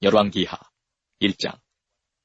열왕기하 1장.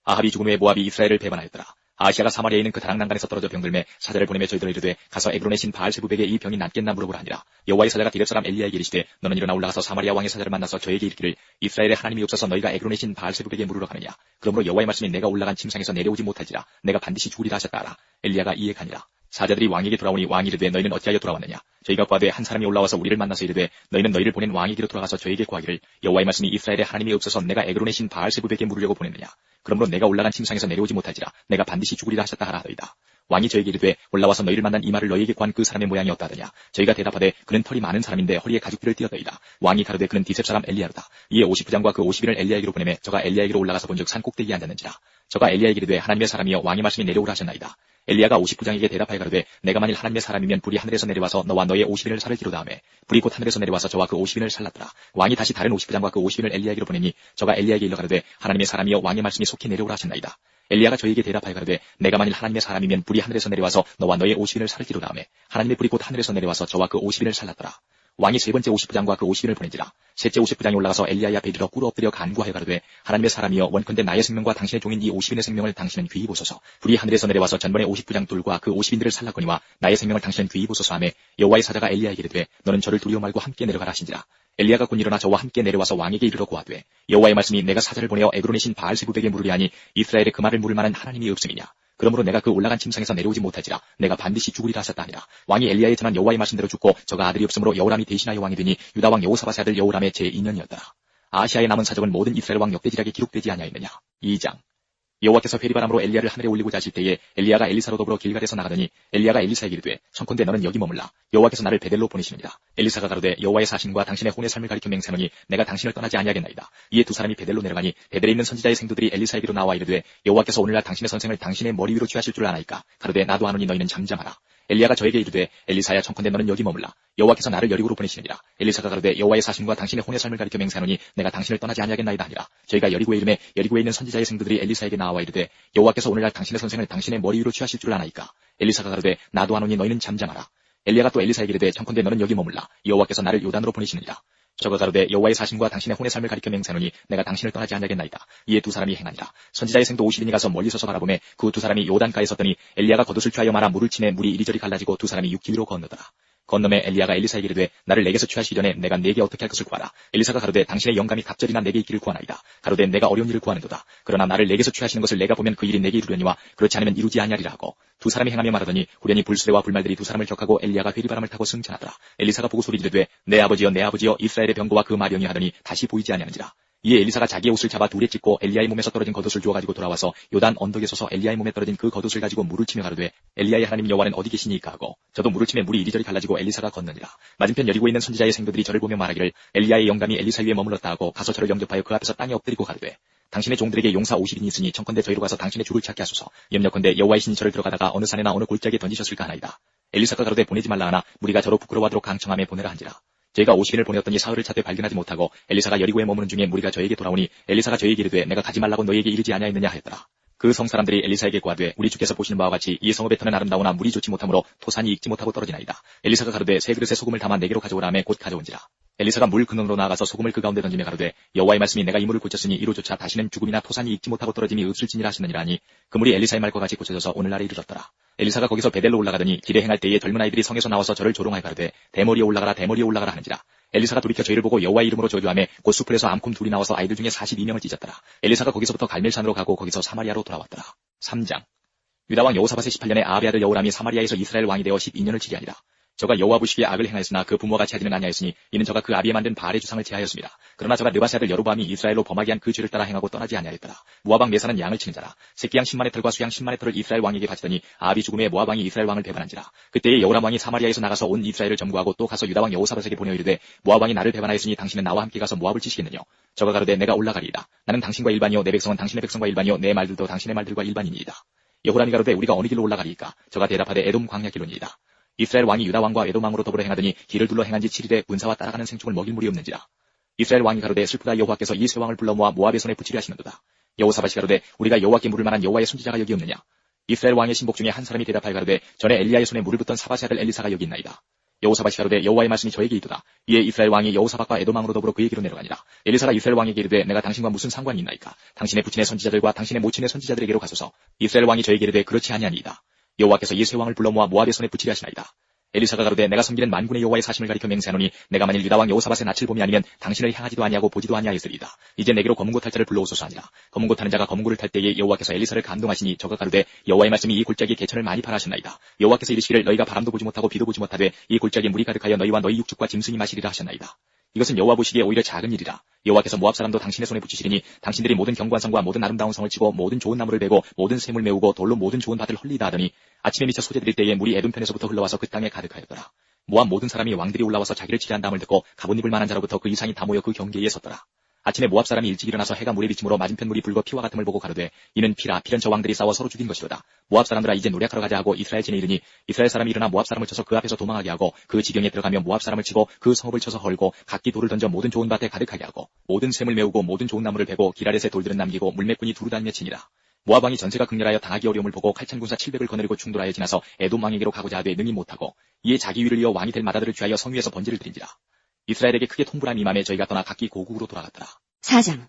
아합이 죽은 후에 모압이 이스라엘을 배반하였더라. 아하시아가 사마리아에 있는 그 다락난간에서 떨어져 병들매 사자를 보내며 저희들을 이르되 가서 에그론의 신 바알세부백에 이 병이 낫겠나 물어보라 하니라. 여호와의 사자가 디렙 사람 엘리야에게 이르시되 너는 일어나 올라가서 사마리아 왕의 사자를 만나서 저에게 이르기를 이스라엘의 하나님이 없어서 너희가 에그론의 신 바알세부백에 물으러 가느냐. 그러므로 여호와의 말씀이 내가 올라간 침상에서 내려오지 못할지라 내가 반드시 죽으리라 하셨다 하라. 엘리야가 이에 가니라. 사자들이 왕에게 돌아오니 왕이 이르되 너희는 어찌하여 돌아왔느냐. 저희가 구하되 한 사람이 올라와서 우리를 만나서 이르되 너희는 너희를 보낸 왕에게로 돌아가서 저에게 구하기를 여호와의 말씀이 이스라엘의 하나님이 없어서 내가 에그론의 신 바알세부백에 물으려고 보냈느냐. 그러므로 내가 올라간 침상에서 내려오지 못할지라 내가 반드시 죽으리라 하셨다 하라 하더이다. 왕이 저에게 이르되 올라와서 너희를 만난 이 말을 너희에게 구한 그 사람의 모양이 어떠하더냐. 저희가 대답하되 그는 털이 많은 사람인데 허리에 가죽띠를 띠었더이다. 왕이 가로되 그는 디셉 사람 엘리야로다. 이에 50부장과 그 50인을 엘리야에게로 보내매 저가 엘리야에게로 올라가서 본즉 산 꼭대기에 앉았는지라. 저가 엘리야에게 이르되 하나님의 사람이여 왕의 말씀이 내려오라 하셨나이다. 엘리야가 50부장에게 대답하여 가로되 내가 만일 하나님의 사람이면 불이 하늘에서 내려와서 너와 너의 50인을 살을지로다 하매 불이 곧 하늘에서 내려와서 저와 그 50인을 살랐더라. 왕이 다시 다른 50부장과 그 50인을 엘리야에게로 보내니 저가 엘리야에게 일러 가로되 하나님의 사람이여 왕의 말씀이 속히 내려오라 하셨나이다. 엘리야가 저에게 대답하여 가로되 내가 만일 하나님의 사람이면 불이 하늘에서 내려와서 너와 너의 50인을 살을지로다 하매 하나님의 불이 곧 하늘에서 내려와서 저와 그 50인을 살랐더라. 왕이 세 번째 50부장과 그 50인을 보낸지라. 셋째 50부장이 올라가서 엘리야의 앞에 이르러 꿇어 엎드려 간구하여 가로되 하나님의 사람이여 원컨대 나의 생명과 당신의 종인 이 50인의 생명을 당신은 귀히 보소서. 불이 하늘에서 내려와서 전번에 50부장 둘과 그 50인들을 살랐거니와 나의 생명을 당신은 귀히 보소서 하매 여호와의 사자가 엘리야에게 이르되 너는 저를 두려워 말고 함께 내려가라 하신지라. 엘리야가 곧 일어나 저와 함께 내려와서 왕에게 이르러 고하되 여호와의 말씀이 내가 사자를 보내어 에그론의 신 바알세부백에 물으려 하니 이스라엘에 그 말을 물을 만한 하나님이 없음이냐. 그러므로 내가 그 올라간 침상에서 내려오지 못할지라 내가 반드시 죽으리라 하셨다 하니라. 왕이 엘리야의 전한 여호와의 말씀대로 죽고 저가 아들이 없으므로 여호람이 대신하여 왕이 되니 유다 왕 여호사밧의 아들 여호람의 제2년이었더라. 아하시아의 남은 사적은 모든 이스라엘 왕 역대지략에 기록되지 아니하였느냐. 2장. 여호와께서 회리바람으로 엘리야를 하늘에 올리고자 하실 때에 엘리야가 엘리사로 더불어 길갈에서 나가더니 엘리야가 엘리사에게 이르되 청컨대 너는 여기 머물라. 여호와께서 나를 베델로 보내시느니라. 엘리사가 가로되 여호와의 사신과 당신의 혼의 삶을 가리켜 맹세하노니 내가 당신을 떠나지 아니하겠나이다. 이에 두 사람이 베델로 내려가니 베델에 있는 선지자의 생도들이 엘리사에게로 나와 이르되 여호와께서 오늘날 당신의 선생을 당신의 머리 위로 취하실 줄 아나이까. 가로되 나도 아노니 너희는 잠잠하라. 엘리야가 저에게 이르되 엘리사야 청컨대 너는 여기 머물라. 여호와께서 나를 여리고로 보내시느니라. 엘리사가 가로되 여호와의 사신과 당신의 혼의 삶을 가리켜 맹세하노니 내가 당신을 떠나지 아니하겠나이다 하니라. 저희가 여리고에 이르매 여리고에 있는 선지자의 생도들이 엘리사에게 나와 이르되 여호와께서 오늘날 당신의 선생을 당신의 머리 위로 취하실 줄 아나이까. 엘리사가 가로되 나도 아노니 너희는 잠잠하라. 엘리야가 또 엘리사에게 이르되 청컨대 너는 여기 머물라. 여호와께서 나를 요단으로 보내시느니라. 저가 가로되 여호와의 사신과 당신의 혼의 삶을 가리켜 맹세하노니 내가 당신을 떠나지 아니하겠나이다. 이에 두 사람이 행하니라. 선지자의 생도 50인이 가서 멀리 서서 바라보매 그 두 사람이 요단가에 섰더니 엘리야가 겉옷을 취하여 말아 물을 치매 물이 이리저리 갈라지고 두 사람이 육지 위로 건너더라. 건너매 엘리야가 엘리사에게 이르되 나를 내게서 취하시기 전에 내가 네게 어떻게 할 것을 구하라. 엘리사가 가로되 당신의 영감이 갑절이나 내게 있기를 구하나이다. 가로되 내가 어려운 일을 구하는도다. 그러나 나를 내게서 취하시는 것을 내가 보면 그 일이 내게 이루려니와 그렇지 않으면 이루지 아니하리라 하고 두 사람이 행하며 말하더니 후련히 불수레와 불말들이 두 사람을 격하고 엘리야가 회리바람을 타고 승천하더라. 엘리사가 보고 소리 지르되 내 아버지여 이스라엘의 병거와 그 마병이 하더니 다시 보이지 아니하는지라. 이에 엘리사가 자기의 옷을 잡아 둘에 찢고 엘리야의 몸에서 떨어진 겉옷을 주워가지고 돌아와서 요단 언덕에 서서 엘리야의 몸에 떨어진 그 겉옷을 가지고 물을 치며 가로되 엘리야의 하나님 여호와는 어디 계시니까 하고 저도 물을 치며 물이 이리저리 갈라지고 엘리사가 건너니라. 맞은편 여리고에 있는 선지자의 생도들이 저를 보며 말하기를 엘리야의 영감이 엘리사 위에 머물렀다 하고 가서 저를 영접하여 그 앞에서 땅에 엎드리고 가로되 당신의 종들에게 용사 50인이 있으니 청컨대 저희로 가서 당신의 주를 찾게 하소서. 염려컨대 여호와의 신이 저를 들어가다가 어느 산이나 어느 골짜기에 던지셨을까 하나이다. 엘리사가 가로되 보내지 말라 하나 무리가 저로 부끄러워하도록 강청함에 보내라 한지라. 저희가 50인을 보내었더니 사흘을 찾되 발견하지 못하고 엘리사가 여리고에 머무는 중에 무리가 저에게 돌아오니 엘리사가 저에게 이르되 내가 가지 말라고 너희에게 이르지 아니하였느냐 하였더라. 그 성 사람들이 엘리사에게 고하되 우리 주께서 보시는 바와 같이 이 성읍의 터는 아름다우나 물이 좋지 못하므로 토산이 익지 못하고 떨어지나이다. 엘리사가 가로되 세 그릇에 소금을 담아 내게로 가져오라 하매 곧 가져온지라. 엘리사가 물 근원으로 나아가서 소금을 그 가운데 던지며 가로되 여호와의 말씀이 내가 이 물을 고쳤으니 이로조차 다시는 죽음이나 토산이 익지 못하고 떨어짐이 없을지니라 하시느니라 하니 그 물이 엘리사의 말과 같이 고쳐져서 오늘날에 이르렀더라. 엘리사가 거기서 베델로 올라가더니 길에 행할 때에 젊은 아이들이 성에서 나와서 저를 조롱하여 가로되 대머리에 올라가라 하는지라. 엘리사가 돌이켜 저희를 보고 여호와의 이름으로 저주하며 곧 수풀에서 암콤 둘이 나와서 아이들 중에 42명을 찢었더라. 엘리사가 거기서부터 갈멜산으로 가고 거기서 사마리아로 돌아왔더라. 3장. 유다 왕 여호사밧의 18년에 아합의 아들 여호람이 사마리아에서 이스라엘 왕이 되어 12년을 치리하니라. 저가 여호와 보시기에 악을 행하였으나 그 부모가 같이 하지는 아니하였으니 이는 저가 그 아비에 만든 바알의 주상을 제하였습니다. 그러나 저가 느바세 아들 여로보암이 이스라엘로 범하게 한 그 죄를 따라 행하고 떠나지 아니하였더라. 모압 왕 메사는 양을 치는 자라. 새끼양 10만의 털과 수양 10만의 털을 이스라엘 왕에게 바치더니 아합이 죽음에 모압 왕이 이스라엘 왕을 배반한지라. 그때에 여호람 왕이 사마리아에서 나가서 온 이스라엘을 점거하고 또 가서 유다 왕 여호사밧에게 보내어 이르되 모압 왕이 나를 배반하였으니 당신은 나와 함께 가서 모압을 치시겠느냐. 저가 가로되 내가 올라가리이다. 나는 당신과 일반이요 내 백성은 당신의 백성과 일반이요 내 말들도 당신의 말들과 일반이니이다. 여호람이 가로되 우리가 어느 길로 올라가리이까. 저가 대답하되 에돔 광야 길로니이다. 이스라엘 왕이 유다 왕과 에돔 왕으로 더불어 행하더니 길을 둘러 행한 지 7일에 군사와 따라가는 생축을 먹일 물이 없는지라. 이스라엘 왕이 가로되 슬프다 여호와께서 이 세 왕을 불러 모아 모압의 손에 붙이려 하시는도다. 여호사밧이 가로되 우리가 여호와께 물을 만한 여호와의 선지자가 여기 없느냐. 이스라엘 왕의 신복 중에 한 사람이 대답하여 가로되 전에 엘리야의 손에 물을 붓던 사밧의 아들 엘리사가 여기 있나이다. 여호사밧이 가로되 여호와의 말씀이 저에게 이르다. 이에 이스라엘 왕이 여호사밧과 에돔 왕으로 더불어 그에게로 내려가니라. 엘리사가 이스라엘 왕에게 이르되 내가 당신과 무슨 상관이 있나이까? 당신의 부친의 선지자들과 당신의 모친의 선지자들에게로 가소서. 이스라엘 왕이 저에게 이르되 그렇지 아니하니이다. 여호와께서 이 세 왕을 불러 모아 모압의 손에 붙이려 하시나이다. 엘리사가 가로되 내가 섬기는 만군의 여호와의 사심을 가리켜 맹세하노니 내가 만일 유다 왕 여호사밧의 낯을 봄이 아니면 당신을 향하지도 아니하고 보지도 아니하였으리이다. 이제 내게로 검은고 탈 자를 불러오소서 하니라. 검은고 타는 자가 검은고를 탈 때에 여호와께서 엘리사를 감동하시니 저가 가로되 여호와의 말씀이 이 골짜기에 개천을 많이 파라 하셨나이다. 여호와께서 이르시기를 너희가 바람도 보지 못하고 비도 보지 못하되 이 골짜기에 물이 가득하여 너희와 너희 육축과 짐승이 마시리라 하셨나이다. 이것은 여호와 보시기에 오히려 작은 일이라. 여호와께서 모압 사람도 당신의 손에 붙이시리니 당신들이 모든 경관성과 모든 아름다운 성을 치고 모든 좋은 나무를 베고 모든 샘을 메우고 돌로 모든 좋은 밭을 헐리다 하더니 아침에 미쳐 소재 드릴 때에 물이 에돔 편에서부터 흘러와서 그 땅에 가득하였더라. 모압 모든 사람이 왕들이 올라와서 자기를 치리한 다음을 듣고 갑옷 입을 만한 자로부터 그 이상이 다 모여 그 경계에 섰더라. 아침에 모압 사람이 일찍 일어나서 해가 물에 비침으로 맞은편 물이 붉어 피와 같음을 보고 가로되 이는 피라. 피는 저 왕들이 싸워 서로 죽인 것이로다. 모압 사람들아 이제 노력하러 가자 하고 이스라엘 진에 이르니 이스라엘 사람이 일어나 모압 사람을 쳐서 그 앞에서 도망하게 하고 그 지경에 들어가며 모압 사람을 치고 그 성읍을 쳐서 헐고 각기 돌을 던져 모든 좋은 밭에 가득하게 하고 모든 샘을 메우고 모든 좋은 나무를 베고 기랄에세 돌들은 남기고 물매꾼이 두루다니며 치니라. 모압 왕이 전세가 극렬하여 당하기 어려움을 보고 칼찬 군사 700을 거느리고 충돌하여 지나서 에돔 왕에게로 가고자 하되 능히 못하고 이에 자기 위를 이어 왕이 될 마다들을 취하여 성 위에서 번제를 드린지라. 이스라엘에게 크게 통불함 임함에 저희가 떠나 각기 고국으로 돌아갔더라. 4장.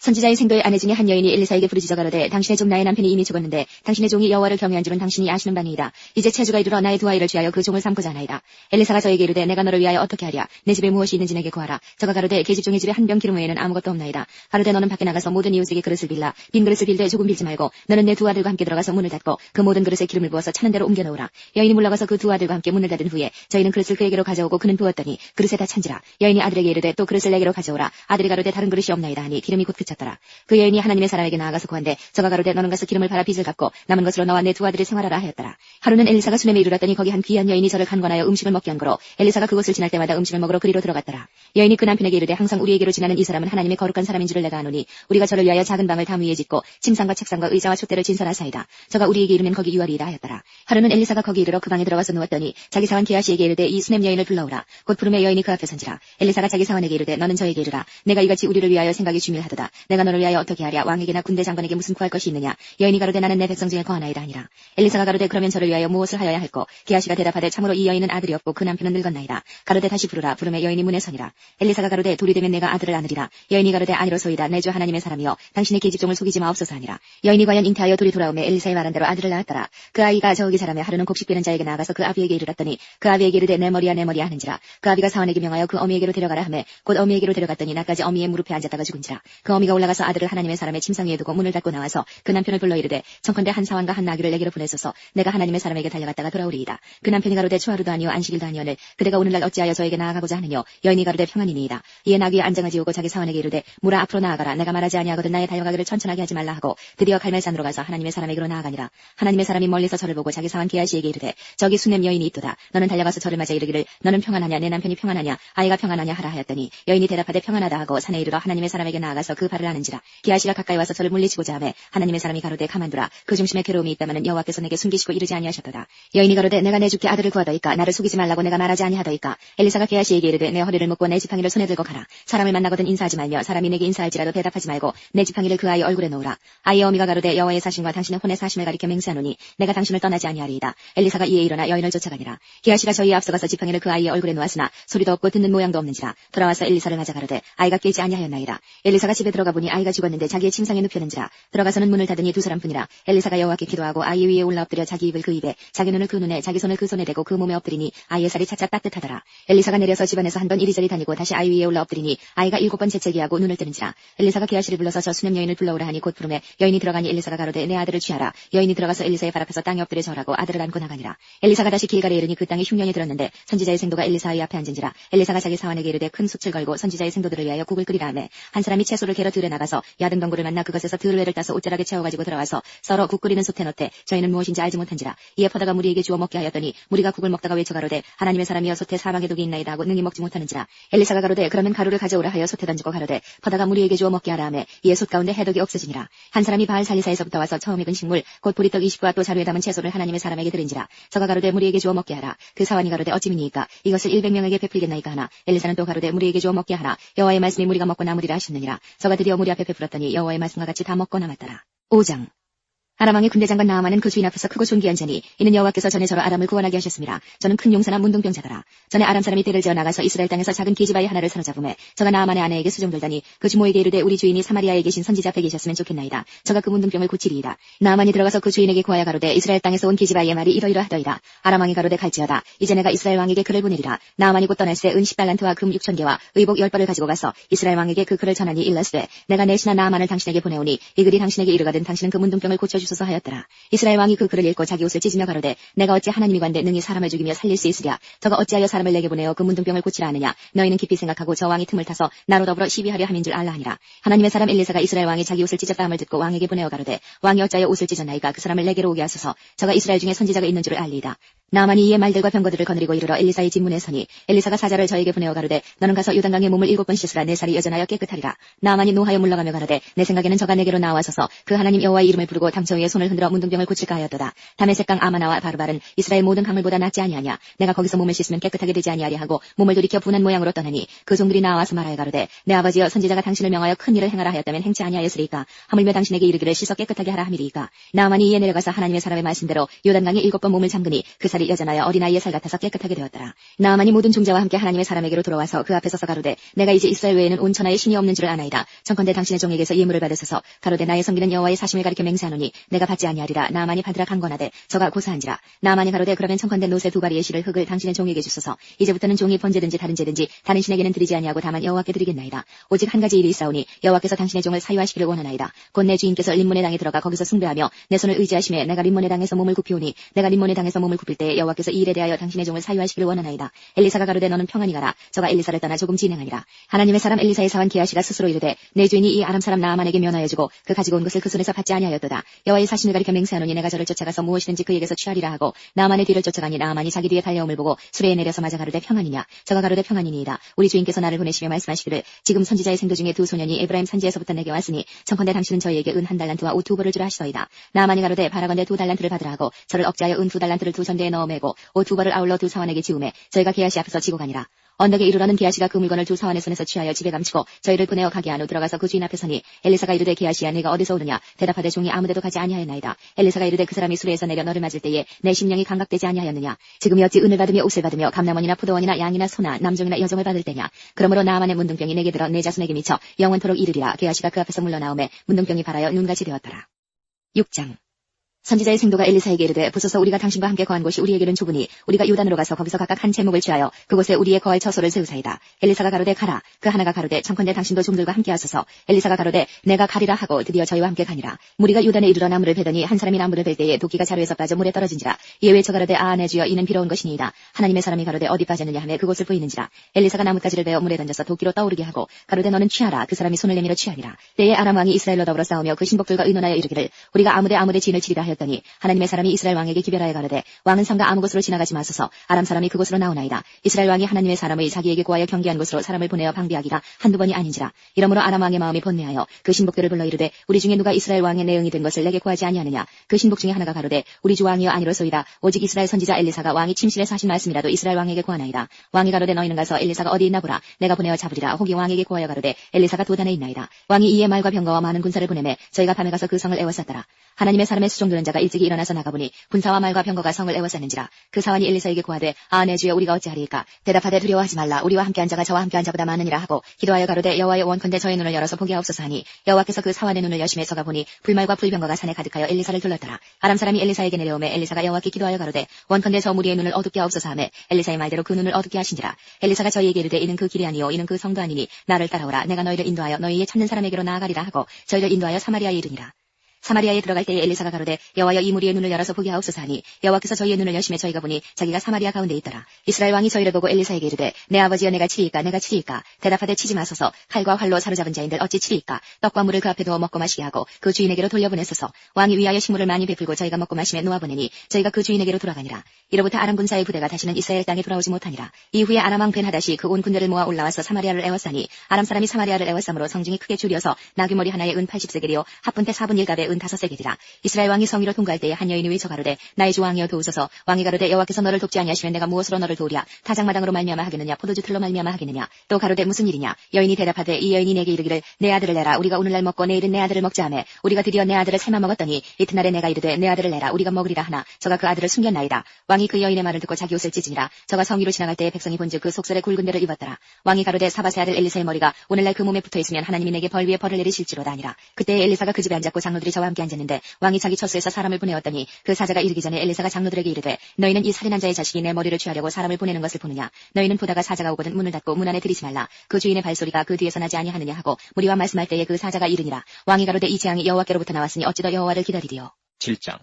선지자의 생도의 아내 중에 한 여인이 엘리사에게 부르짖어 가로되 당신의 종 나의 남편이 이미 죽었는데 당신의 종이 여호와를 경외한 줄은 당신이 아시는 바니이다. 이제 체주가 이르러 나의 두 아이를 취하여 그 종을 삼고자 하나이다. 엘리사가 저에게 이르되 내가 너를 위하여 어떻게 하랴? 내 집에 무엇이 있는지 내게 구하라. 저가 가로되 계집종의 집에 한 병 기름 외에는 아무것도 없나이다. 가로되 너는 밖에 나가서 모든 이웃에게 그릇을 빌라. 빈 그릇을 빌되 조금 빌지 말고 너는 내 두 아들과 함께 들어가서 문을 닫고 그 모든 그릇에 기름을 부어서 차는 대로 옮겨 놓으라. 여인이 물러가서 그 두 아들과 함께 문을 닫은 후에 저희는 그릇을 그에게로 가져오고 그는 부었더니 그릇에 다 찬지라. 여인이 아들에게 이르되 또 그릇을 내게로 가져오라. 아들이 가로되 다른 그릇이 없나이다 하니 기름이 곧 그쳤더라. 그 여인이 하나님의 사람에게 나아가서 구한데 저가 가로되 너는 가서 기름을 팔아 빚을 갚고 남은 것으로 너와 내 두 아들이 생활하라 하였더라. 하루는 엘리사가 수넴에 이르렀더니 거기 한 귀한 여인이 저를 간관하여 음식을 먹게 한 거로 엘리사가 그곳을 지날 때마다 음식을 먹으러 그리로 들어갔더라. 여인이 그 남편에게 이르되 항상 우리에게로 지나는 이 사람은 하나님의 거룩한 사람인 줄을 내가 아노니 우리가 저를 위하여 작은 방을 담 위에 짓고 침상과 책상과 의자와 촛대를 진설하사이다. 저가 우리에게 이르면 거기 유월이다 하였더라. 하루는 엘리사가 거기 이르러 그 방에 들어가서 누웠더니 자기 사원 게하시에게 이르되 이 수넴 여인을 불러오라. 곧 부름에 여인이 그 앞에 선지라. 엘리사가 자기 사원에게 이르되 너는 저에게 이르라. 내가 이같이 우리를 위하여 생각이 중요하도다. 내가 너를 위하여 어떻게 하랴? 왕에게나 군대 장관에게 무슨 구할 것이 있느냐? 여인이 가로되 나는 내 백성 중에 거하나이다 하니라. 엘리사가 가로되 그러면 저를 위하여 무엇을 하여야 할꼬? 게하시가 대답하되 참으로 이 여인은 아들이 없고 그 남편은 늙었나이다. 가로되 다시 부르라. 부름에 여인이 문에 서니라. 엘리사가 가로되 돌이 되면 내가 아들을 안으리라. 여인이 가로되 아니로소이다. 내 주 하나님의 사람이여 당신의 계집종을 속이지 마옵소서 하니라. 여인이 과연 잉태하여 돌이 돌아오매 엘리사의 말한 대로 아들을 낳았더라. 그 아이가 저기 자라매 하루는 곡식 베는 자에게 나아가서 그 아비에게 이르렀더니 그 아비에게 이르되 내 머리야 하는지라. 그 아비가 사원에게 명하여 그 어미에게로 데려가라 하매 곧 어미에게로 데려갔더니 낮까지 어미의 무릎에 앉았다가 죽은지라. 그 어미가 올라가서 아들을 하나님의 사람의 침상 위에 두고 문을 닫고 나와서 그 남편을 불러 이르되 청컨대 한 사원과 한 나귀를 내게로 보내소서. 내가 하나님의 사람에게 달려갔다가 돌아오리이다. 그 남편이 가로되 초하루도 아니요 안식일도 아니오늘 그대가 오늘날 어찌하여 저에게 나아가고자 하느뇨? 여인이 가로되 평안이니이다. 이에 나귀의 안장을 지우고 자기 사원에게 이르되 무라 앞으로 나아가라. 내가 말하지 아니하거든 나의 달려가기를 천천하게 하지 말라 하고 드디어 갈멜산으로 가서 하나님의 사람에게로 나아가니라. 하나님의 사람이 멀리서 저를 보고 자기 사원 게하시에게 이르되 저기 수넴 여인이 있도다. 너는 달려가서 저를 맞아 이르기를 너는 평안하냐? 내 남편이 평안하냐? 아이가 평안하냐? 하라 하였더니 여인이 대답하되 평안하다 하고 산에 이르러 하나님의 사람에게 나아가서 그 발을 아는지라. 게하시가 가까이 와서 저를 물리치고자 하매 하나님의 사람이 가로되 가만두라. 그 중심에 괴로움이 있다마는 여호와께서 내게 숨기시고 이르지 아니하셨도다. 여인이 가로되 내가 내 주께 아들을 구하더이까? 나를 속이지 말라고 내가 말하지 아니하더이까? 엘리사가 게하시에게 이르되 내 허리를 묶고 내 지팡이를 손에 들고 가라. 사람을 만나거든 인사하지 말며 사람이 내게 인사할지라도 대답하지 말고 내 지팡이를 그 아이 얼굴에 놓으라. 아이의 어미가 가로되 여호와의 사심과 당신의 혼의 사심을 가리켜 맹세하노니 내가 당신을 떠나지 아니하리이다. 엘리사가 이에 일어나 여인을 쫓아가니라. 게하시가 저희에 앞서가서 지팡이를 그 아이의 얼굴에 놓았으나 소리도 없고 듣는 모양도 없는지라. 돌아와서 엘리사를 맞아 가로되 아이가 깨지 아니하였나이다. 엘리사가 집에 들어가 보니 아이가 죽었는데 자기의 침상에 눕혔는지라. 들어가서는 문을 닫으니 두 사람뿐이라. 엘리사가 여호와께 기도하고 아이 위에 올라 엎드려 자기 입을 그 입에 자기 눈을 그 눈에 자기 손을 그 손에 대고 그 몸에 엎드리니 아이의 살이 차차 따뜻하더라. 엘리사가 내려서 집안에서 한 번 이리저리 다니고 다시 아이 위에 올라 엎드리니 아이가 7번 재채기하고 눈을 뜨는지라. 엘리사가 게하시를 불러서 저 수넴 여인을 불러오라 하니 곧 부름에 여인이 들어가니 엘리사가 가로되 내 아들을 취하라. 여인이 들어가서 엘리사의 발 앞에서 땅에 엎드려 절하고 아들을 안고 나가니라. 엘리사가 다시 길갈에 이르니 그 땅에 흉년이 들었는데 선지자의 생도가 엘리사의 앞에 앉은지라. 엘리사가 자기 사원에게 이르되 큰 숯을 걸고 선지자의 생도들을 위하여 국을 끓이라 하매 한 사람이 채소를 개러 들에 나가서 야등덩굴을 만나 그것에서 들외를 따서 옷자락에 채워가지고 들어와서 서로 국 끓이는 솥에 넣되 저희는 무엇인지 알지 못한지라. 이에 퍼다가 무리에게 주어 먹게 하였더니 무리가 국을 먹다가 외쳐 가로되 하나님의 사람이여 솥에 사망의 독이 있나이다 하고 능히 먹지 못하는지라. 엘리사가 가로되 그러면 가루를 가져오라 하여 솥에 던지고 가로되 퍼다가 무리에게 주어 먹게 하라 하매 이에 솥 가운데 해독이 없어지니라. 한 사람이 바알 살리사에서부터 와서 처음 익은 식물 곧 보리떡 20과 또 자루에 담은 채소를 하나님의 사람에게 드린지라. 저가 가로되 무리에게 주어 먹게 하라. 그 사원이 가로되 어찌미니이까? 이것을 100명에게 베풀겠나이까 하나. 엘리사는 또 가로되 무리에게 주어 먹게 하라. 여호와의 말씀이 무리가 먹고 남으리라 하셨느니라. 저가 드디어 무리 앞에 베풀었더니 여호와의 말씀과 같이 다 먹고 남았더라. 5장. 아람 왕의 군대장관 나아만은 그 주인 앞에서 크고 존귀한 자니 이는 여호와께서 전에 저로 아람을 구원하게 하셨습니다. 저는 큰 용사나 문둥병자더라. 전에 아람 사람이 떼를 지어 나가서 이스라엘 땅에서 작은 기지바위 하나를 사로잡음에 저가 나아만의 아내에게 수종들더니 그 주모에게 이르되 우리 주인이 사마리아에 계신 선지자 앞에 계셨으면 좋겠나이다. 저가 그 문둥병을 고치리이다. 나아만이 들어가서 그 주인에게 구하여 가로되 이스라엘 땅에서 온 기지바위의 말이 이러이러하더이다. 아람 왕이 가로되 갈지어다. 이제 내가 이스라엘 왕에게 글을 보내리라. 나아만이 곧 떠날새 은 10달란트와 금 6,000개와 의복 10벌을 가지고 가서 이스라엘 왕에게 그 글을 전하니 일렀으되 내가 내 신하 나아만을 당신에게 보내오니 이 글이 당신에게 이르거든 당신은 그 문둥병을 고쳐주소서 하였더라. 이스라엘 왕이 그 글을 읽고 자기 옷을 찢으며 가로되 내가 어찌 하나님이관대 능히 사람을 죽이며 살릴 수 있으랴. 저가 어찌하여 사람을 내게 보내어 그 문둥병을 고치라 하느냐. 너희는 깊이 생각하고 저 왕이 틈을 타서 나로 더불어 시비하려 함인 줄 알라 하니라. 하나님의 사람 엘리사가 이스라엘 왕이 자기 옷을 찢었다함을 듣고 왕에게 보내어 가로되 왕이 어찌하여 옷을 찢었나이까. 그 사람을 내게로 오게 하소서. 저가 이스라엘 중에 선지자가 있는 줄을 알리이다. 나아만이 이에 말들과 병거들을 거느리고 이르러 엘리사의 집문에 서니 엘리사가 사자를 저에게 보내어 가로되 너는 가서 요단강에 몸을 7번 씻으라. 내 살이 여전하여 깨끗하리라. 나아만이 노하여 물러가며 가로되 내 생각에는 저가 내게로 나와서서 그 하나님 여호와의 이름을 부르고 당처 위에 손을 흔들어 문둥병을 고칠까 하였도다. 다메섹강 아마나와 바르발은 이스라엘 모든 강물보다 낫지 아니하냐. 내가 거기서 몸을 씻으면 깨끗하게 되지 아니하리 하고 몸을 돌이켜 분한 모양으로 떠나니 그 종들이 나와서 말하여 가로되 내 아버지여 선지자가 당신을 명하여 큰 일을 행하라 하였다면 행치 아니하였으리까. 하물며 당신에게 이르기를 씻어 깨끗하게 하라 함이리이까. 나아만이 이에 내려가서 하나님의 사람의 말씀대로 요단강에 7번 몸을 잠그니 그 살이 여전하여 어린아이의 살 같아서 깨끗하게 되었더라. 나아만이 모든 종자와 함께 하나님의 사람에게로 돌아와서 그 앞에 서서 가로되 내가 이제 이스라엘 외에는 온 천하에 신이 없는 줄을 아나이다. 청컨대 당신의 종에게서 예물을 받으소서. 가로되 나의 섬기는 여호와의 사심을 가리켜 맹세하노니 내가 받지 아니하리라. 나아만이 받으라 강권하되 저가 고사한지라. 나아만이 가로되 그러면 청컨대 노새 2가리의 실을 흙을 당신의 종에게 주소서. 이제부터는 종이 번제든지 다른 제든지 다른 신에게는 드리지 아니하고 다만 여호와께 드리겠나이다. 오직 한 가지 일이 있사오니 여호와께서 당신의 종을 사유하시기를 원하나이다. 곧 내 주인께서 림몬의 땅에 들어가 거기서 숭배하며 내 손을 의지하심에 내가 림몬의 땅에서 몸을 굽히오니 내가 림몬의 땅에서 몸을 굽힐 때에 여호와께서 이 일에 대하여 당신의 종을 사유하시기를 원하나이다. 엘리사가 가로되 너는 평안히 가라. 저가 엘리사를 떠나 조금 진행하니라. 하나님의 사람 엘리사의 사환 기하시가 스스로 이르되 내 주인이 이 아람 사람 나아만에게 면하여 주고 그 가지고 온 것을 그 손에서 받지 아니하였도다. 여호와의 사심을 가리켜 맹세하노니 내가 저를 쫓아가서 무엇이든지 그에게서 취하리라 하고 나아만의 뒤를 쫓아가니 나아만이 자기 뒤에 달려옴을 보고 수레에 내려서 맞아 가로되 평안이냐. 저가 가로되 평안이니이다. 우리 주인께서 나를 보내시며 말씀하시기를 지금 선지자의 생도 중에 2 소년이 에브라임 산지에서부터 내게 왔으니 청컨대 당신은 저희에게 은 1달란트와 옷 2벌을 주라 하시더이다. 나아만이 가로되 바라건대 2달란트를 받으라 하고 저를 억제하여 은 2달란트를 2 전대에 넣어 매고 옷 2벌을 아울러 2 사원에게 지우매 저희가 게하시 앞에서 지고 가니라. 언덕에 이르러는 게하시가 그 물건을 2 사원의 손에서 취하여 집에 감추고 저희를 보내어 가게 한 후 들어가서 그 주인 앞에 서니 엘리사가 이르되 게하시야 네가 어디서 오느냐. 대답하되 종이 아무데도 가지 아니하였나이다. 엘리사가 이르되 그 사람이 수레에서 내려 너를 맞을 때에 내 심령이 감각되지 아니하였느냐. 지금이 어찌 은을 받으며 옷을 받으며 감남원이나 포도원이나 양이나 소나 남종이나 여종을 받을 때냐. 그러므로 나아만의 문둥병이 내게 들어 내 자손에게 미쳐 영원토록 이르리라. 게하시가 그 앞에서 물러나오매 문둥병이 발하여 눈같이 되었더라. 6장 선지자의 생도가 엘리사에게 이르되 보소서 우리가 당신과 함께 거한 곳이 우리에게는 좁으니 우리가 요단으로 가서 거기서 각각 한 제목을 취하여 그곳에 우리의 거할 처소를 세우사이다. 엘리사가 가로되 가라. 그 하나가 가로되 청컨대 당신도 종들과 함께 하소서. 엘리사가 가로되 내가 가리라 하고 드디어 저희와 함께 가니라. 무리가 요단에 이르러 나무를 베더니 한 사람이 나무를 벨 때에 도끼가 자루에서 빠져 물에 떨어진지라. 이에 외쳐 가로되 아 내 주여 이는 비로 온 것이니이다. 하나님의 사람이 가로되 어디 빠졌느냐 하매 그곳을 보이는지라. 엘리사가 나뭇가지를 베어 물에 던져서 도끼로 떠오르게 하고 가로되 너는 취하라. 그 사람이 손을 내밀어 취하니라. 때에 아람 왕이 이스라엘로 더불어 싸우며 그 신복들과 의논하여 이르기를 우리가 아무데 진을 치리라 하였더니 하나님의 사람이 이스라엘 왕에게 기별하여 가로되 왕은 성가 아무 곳으로 지나가지 마소서. 아람 사람이 그곳으로 나오나이다. 이스라엘 왕이 하나님의 사람의 자기에게 구하여 경계한 곳으로 사람을 보내어 방비하기가 한두 번이 아닌지라. 이러므로 아람 왕의 마음이 번뇌하여 그 신복들을 불러 이르되 우리 중에 누가 이스라엘 왕의 내응이 된 것을 내게 구하지 아니하느냐. 그 신복 중에 하나가 가로되 우리 주 왕이여 아니로소이다. 오직 이스라엘 선지자 엘리사가 왕이 침실에서 하신 말씀이라도 이스라엘 왕에게 구하나이다. 왕이 가로되 너희는 가서 엘리사가 어디 있나 보라. 내가 보내어 잡으리라. 혹이 왕에게 구하여 가로되 엘리사가 도단에 있나이다. 왕이 이에 말과 병거와 많은 군사를 보내매 저희가 밤에 가서 그 성을 에워쌌더라. 하나님의 사람의 수종들은 자가 일찍이 일어나서 나가보니 군사와 말과 병거가 성을 에워쌌는지라. 그 사환이 엘리사에게 구하되 아 내 주여 우리가 어찌하리이까. 대답하되 두려워하지 말라. 우리와 함께한 자가 저와 함께한 자보다 많으니라 하고 기도하여 가로되 여호와의 원컨대 저의 눈을 열어서 보게 하옵소서 하니 여호와께서 그 사환의 눈을 여심해 서가 보니 불말과 불병거가 산에 가득하여 엘리사를 둘렀더라. 아람 사람이 엘리사에게 내려오매 엘리사가 여호와께 기도하여 가로되 원컨대 저 무리의 눈을 어둡게 하옵소서 하매 엘리사의 말대로 그 눈을 어둡게 하신지라. 엘리사가 저희에게 이르되 이는 그 길이 아니요 이는 그 성도 아니니 나를 따라오라. 내가 너희를 인도하여 너희의 찾는 사람에게로 나아가리라 하고 저희를 인도하여 사마리아에 이르니라. 사마리아에 들어갈 때에 엘리사가 가로되 여호와여 이 무리의 눈을 열어서 보게 하옵소서 하니 여호와께서 저희의 눈을 여심해 저희가 보니 자기가 사마리아 가운데 있더라. 이스라엘 왕이 저희를 보고 엘리사에게 이르되 내 아버지여 내가 치리이까 대답하되 치지 마소서. 칼과 활로 사로잡은 자인들 어찌 치리이까. 떡과 물을 그 앞에 두어 먹고 마시게 하고 그 주인에게로 돌려보내소서. 왕이 위하여 식물을 많이 베풀고 저희가 먹고 마시며 놓아보내니 저희가 그 주인에게로 돌아가니라. 이로부터 아람 군사의 부대가 다시는 이스라엘 땅에 돌아오지 못하니라. 이후에 아람 왕 벤하닷이 그 온 군대를 모아 올라와서 사마리아를 에워싸니 아람 사람이 사마리아를 에워싸므로 성중이 크게 줄여서 나귀머리 하나에 은 80세겔이요 합분태 4분 1갑에 은 75세기리라. 이스라엘 왕이 성위로 통과할 때에 한 여인이 외쳐 가로되 나의 주 왕이여 도우소서. 왕이 가로되 여호와께서 너를 돕지 아니하시면 내가 무엇으로 너를 도우랴. 타작마당으로 말미암아 하겠느냐 포도주 틀로 말미암아 하겠느냐. 또 가로되 무슨 일이냐. 여인이 대답하되 이 여인이 내게 이르기를 내 아들을 내라. 우리가 오늘날 먹고 내일은 내 아들을 먹자 하매 우리가 드디어 내 아들을 삶아 먹었더니 이튿날에 내가 이르되 내 아들을 내라. 우리가 먹으리라 하나 저가 그 아들을 숨겼나이다. 왕이 그 여인의 말을 듣고 자기 옷을 찢으니라. 저가 성위로 지나갈 때에 백성이 본즉 그 속설에 굵은 데를 입었더라. 왕이 가로되 사밧의 아들 엘리사의 머리가 오늘날 그 몸에 붙어있으면 하나님이 내게 벌 위에 벌을 내리실지로다 하니라. 그때 엘리사가 그 집에 앉았고 장로들이 저와 함께 앉았는데 왕이 자기 처소에서 사람을 보내었더니 그 사자가 이르기 전에 엘리사가 장로들에게 이르되 너희는 이 살인한 자의 자식이 내 머리를 취하려고 사람을 보내는 것을 보느냐. 너희는 보다가 사자가 오거든 문을 닫고 문 안에 들이지 말라. 그 주인의 발소리가 그 뒤에서 나지 아니하느냐 하고 무리와 말씀할 때에 그 사자가 이르니라. 왕이 가로되 이 재앙이 여호와께로부터 나왔으니 어찌 더 여호와를 기다리리요. 7장.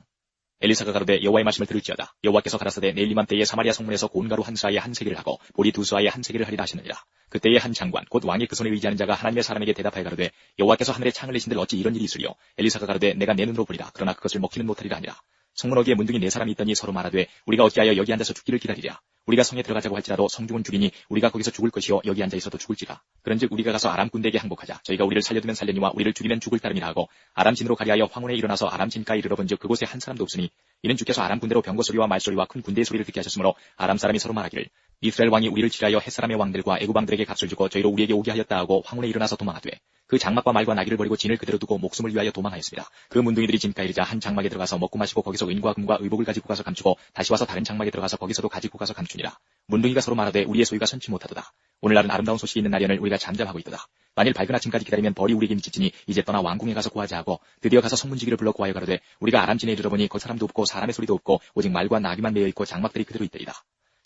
엘리사가 가로되 여호와의 말씀을 들을지어다. 여호와께서 가라사대 내일 이맘때에 사마리아 성문에서 고운 가루 한 스아에 한 세겔을 하고 보리 두 스아에 한 세겔을 하리라 하시느니라. 그때에 한 장관 곧 왕이 그 손에 의지하는 자가 하나님의 사람에게 대답하여 가로되 여호와께서 하늘에 창을 내신들 어찌 이런 일이 있으리요. 엘리사가 가로되 내가 내 눈으로 보리라. 그러나 그것을 먹지는 못하리라 하니라. 성문 어귀에 문둥이 4사람이 있더니 서로 말하되 우리가 어찌하여 여기 앉아서 죽기를 기다리랴. 우리가 성에 들어가자고 할지라도 성중은 죽이니 우리가 거기서 죽을 것이요 여기 앉아 있어도 죽을지라. 그런즉 우리가 가서 아람 군대에게 항복하자. 저희가 우리를 살려두면 살려니와 우리를 죽이면 죽을 따름이라 하고 아람 진으로 가리하여 황혼에 일어나서 아람 진가에 이르러본즉 그곳에 한 사람도 없으니 이는 주께서 아람 군대로 병거 소리와 말소리와 큰 군대의 소리를 듣게 하셨으므로 아람 사람이 서로 말하기를 이스라엘 왕이 우리를 치하여 헷사람의 왕들과 애굽 왕들에게 값을 주고 저희로 우리에게 오게 하였다 하고 황혼에 일어나서 도망하되 그 장막과 말과 나귀를 버리고 진을 그대로 두고 목숨을 위하여 도망하였습니다. 그 문둥이들이 진가에 이르자 한 장막에 들어가서 먹고 마시고 거기서 은과 금과 의복을 가지고 가서 감추고 다시 와서 다른 장막에 들어가서 거기서도 가지고 가서 감추니라. 문둥이가 서로 말하되 우리의 소유가 선치 못하도다. 오늘날은 아름다운 소식이 있는 날이오늘 우리가 잠잠하고 있도다. 만일 밝은 아침까지 기다리면 벌이 우리에게 미치지니 이제 떠나 왕궁에 가서 구하자 하고 드디어 가서 성문지기를 불러 구하여 가로되 우리가 아람진에 이르러보니 그 사람도 없고 사람의 소리도 없고 오직 말과 나귀만 매여 있고 장막들이 그대로 있더이다.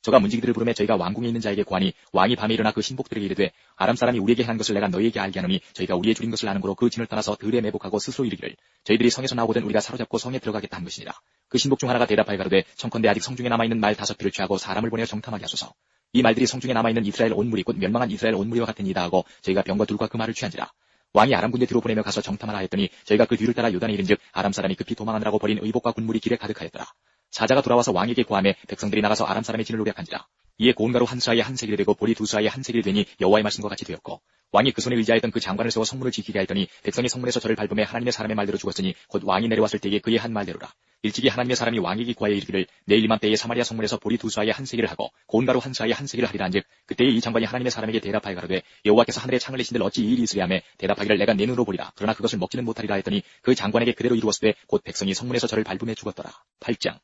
저가 문지기들을 부르매 저희가 왕궁에 있는 자에게 구하니 왕이 밤에 일어나 그 신복들에게 이르되 아람 사람이 우리에게 행한 것을 내가 너희에게 알게 하노니 저희가 우리의 줄인 것을 아는 고로 그 진을 떠나서 들에 매복하고 스스로 이르기를 저희들이 성에서 나오거든 우리가 사로잡고 성에 들어가겠다 한 것이니라. 그 신복 중 하나가 대답하여 가로되 청컨대 아직 성중에 남아있는 말 5필을 취하고 사람을 보내어 정탐하게 하소서. 이 말들이 성중에 남아있는 이스라엘 온 무리 곧 멸망한 이스라엘 온 무리와 같으니이다 하고 저희가 병과 둘과 그 말을 취한지라. 왕이 아람 군대 뒤로 보내며 가서 정탐하라 했더니 저희가 그 뒤를 따라 요단에 이른즉 아람 사람이 급히 도망하느라고 버린 의복과 군물이 길에 가득하였더라. 사자가 돌아와서 왕에게 구하매 백성들이 나가서 아람 사람의 진을 노략한지라. 이에 고운 가루 한 스아에 한 세겔이 되고 보리 두 스아에 한 세겔이 되니 여호와의 말씀과 같이 되었고 왕이 그 손에 의지하였던 그 장관을 세워 성문을 지키게 하였더니 백성이 성문에서 저를 밟으며 하나님의 사람의 말대로 죽었으니 곧 왕이 내려왔을 때에 그의 한 말대로라. 일찍이 하나님의 사람이 왕에게 구하여 이르기를 내일 이맘때에 사마리아 성문에서 보리 두 스아에 한 세겔을 하고 고운 가루 한 스아에 한 세겔을 하리라 한즉 그때에 이 장관이 하나님의 사람에게 대답하여 가로되 여호와께서 하늘에 창을 내신들 어찌 이 일이 있으랴 하매 대답하기를 내가 내 눈으로 보리라. 그러나 그것을 먹지는 못하리라 했더니 그 장관에게 그대로 이루었으되 곧 백성이 성문에서 저를 밟으며 죽었더라. 8장.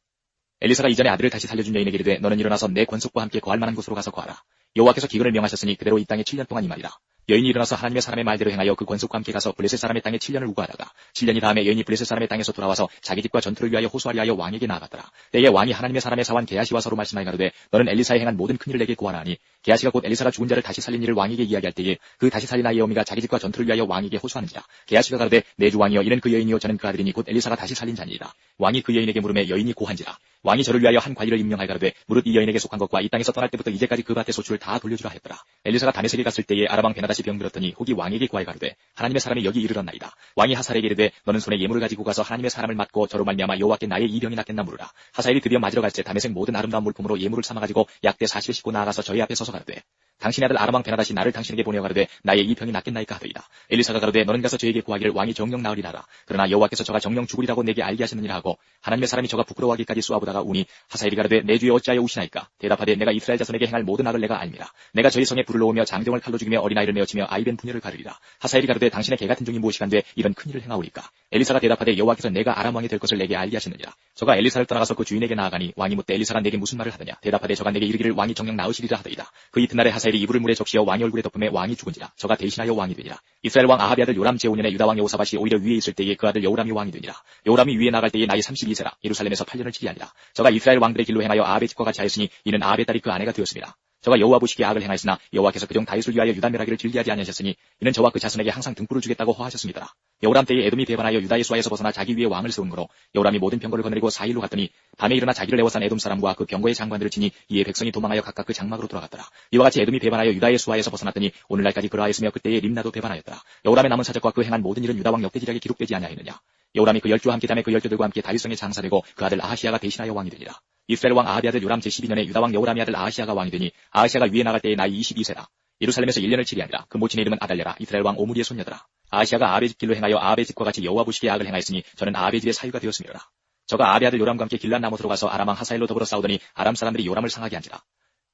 엘리사가 이전에 아들을 다시 살려준 여인에게 이르되 너는 일어나서 내 권속과 함께 거할 만한 곳으로 가서 거하라. 여호와께서 기근을 명하셨으니 그대로 이 땅에 7년 동안 임하리라. 여인이 일어나서 하나님의 사람의 말대로 행하여 그 권속과 함께 가서 블레셋 사람의 땅에 7년을 우거하다가 7년이 다음에 여인이 블레셋 사람의 땅에서 돌아와서 자기 집과 전투를 위하여 호소하려 하여 왕에게 나아갔더라. 때에 왕이 하나님의 사람의 사원 게하시와 서로 말씀하여 가로되 너는 엘리사에 행한 모든 큰일을 내게 구하라 하니 게하시가 곧 엘리사가 죽은 자를 다시 살린 일을 왕에게 이야기할 때에 그 다시 살린 아이의 어미가 자기 집과 전투를 위하여 왕에게 호소하는지라. 게하시가 가로되 내 주 왕이여 이는 그 여인이요 저는 그 아들이니 곧 엘리사가 다시 살린 자니이다. 왕이 그 여인에게 물으매 여인이 고한지라. 왕이 저를 위하여 한 관리를 임명하여 가로되 무릇 이 여인에게 속한 것과 이 땅에서 떠날 때부터 이제까지 그 밭의 소출을 다 돌려주라 했더라. 엘리사가 다메섹에 갔을 때에 아람 왕 베나다시 병들었더니 혹이 왕에게 구하여 가로되 하나님의 사람이 여기 이르렀나이다. 왕이 하사엘에게 이르되 너는 손에 예물을 가지고 가서 하나님의 사람을 맞고 저로 말미암아 여호와께 나의 이 병이 낫겠나 물으라. 하사엘이 드디어 맞으러 갈새 다메섹 모든 아름다운 물품으로 예물을 삼아가지고 약대 40을 싣고 나아가서 저희 앞에 서서 가로되 당신의 아들 아람 왕 베나다시 나를 당신에게 보내어 가로되 나의 이 병이 낫겠나이까 하더이다. 엘리사가 가로되 너는 가서 저에게 구하기를 왕이 정령 나으리라 하라. 그러나 여호와께서 저가 정령 죽으리라고 내게 알게 하셨느니라 하고 하나님의 사람이 저가 부끄러워하기까지 쏘아보다가 우니 하사엘이 가로되 내 주에 어찌하여 우시나이까. 대답하되 내가 이스라엘 자손에게 행할 모든 악을 내가 알미라. 내가 저희 성에 불을 놓으며 장정을 칼로 죽이며 어린아이를 메어치며 아이벤 분열을 가르리라. 하사엘이 가로되 당신의 개같은 종이 무엇이간데 이런 큰일을 행하오리까. 엘리사가 대답하되 여호와께서 내가 아람 왕이 될 것을 내게 알게 하셨느니라. 저가 엘리사를 떠나가서 그 주인에게 나아가니 왕이 묻되 엘리사가 내게 무슨 말을 하더냐. 대답하되 저가 내게 이르기를 왕이 정령 나으시리라 하더이다. 그 이튿날에 하사엘이 이불을 물에 적시어 왕이 얼굴에 덮음에 왕이 죽은지라. 저가 대신하여 왕이 되니라. 이스라엘 왕 아합의 아들 요람 제5년에 유다 왕 여호사밧이 오히려 위에 있을 때에 그 아들 여호람이 왕이 되니라. 여호람이 위에 나갈 때에 나이 32세라. 예루살렘에서 8년을 치게 하니라. 저가 이스라엘 왕들의 길로 행하여 아합의 집과 같이 하였으니 이는 아합의 딸이 그 아내가 되었습니다. 저가 여호와 보시기에 악을 행하였으나 여호와께서 그종 다윗을 위하여 유다 멸하기를 즐기하지 아니하셨으니 이는 저와 그 자손에게 항상 등불을 주겠다고 허하셨습니다라. 여호람 때에 에돔이 배반하여 유다의 수하에서 벗어나 자기 위에 왕을 세운 거로 여호람이 모든 병거를 거느리고 4일로 갔더니 밤에 일어나 자기를 에워싼 에돔 사람과 그 병거의 장관들을 치니 이에 백성이 도망하여 각각 그 장막으로 돌아갔더라. 이와 같이 에돔이 배반하여 유다의 수하에서 벗어났더니 오늘날까지 그러하였으며 그때에 림나도 배반하였더라. 여호람의 남은 사적과 그 행한 모든 일은 유다 왕 역대지략에 기록되지 아니하였느냐. 여호람이 그 열조와 함께 담에 그 열조들과 함께 다윗성에 장사되고 그 아들 아하시야가 대신하여 왕이 되니라. 이스라엘 왕 아합의 아들 요람 제12년에 유다 왕 여호람의 아들 아하시야가 왕이 되니 아하시야가 위에 나갈 때에 나이 22세라. 예루살렘에서 1년을 치리하니라. 그 모친의 이름은 아달랴라. 이스라엘 왕 오므리의 손녀더라. 아하시아가 아합의 집 길로 행하여 아합의 집과 같이 여호와 보시기에 악을 행하였으니 저는 아합의 집의 사유가 되었음이로라. 저가 아합의 아들 요람과 함께 길란 나못으로 가서 아람 왕 하사엘로 더불어 싸우더니 아람 사람들이 요람을 상하게 한지라.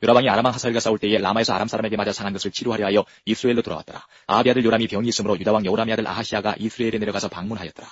요람왕이 아람 왕 하사엘과 싸울 때에 라마에서 아람 사람에게 맞아 상한 것을 치료하려 하여 이스라엘로 돌아왔더라. 아합의 아들 요람이 병이 있으므로 유다 왕 여호람의 아들 아하시아가 이스라엘에 내려가서 방문하였더라.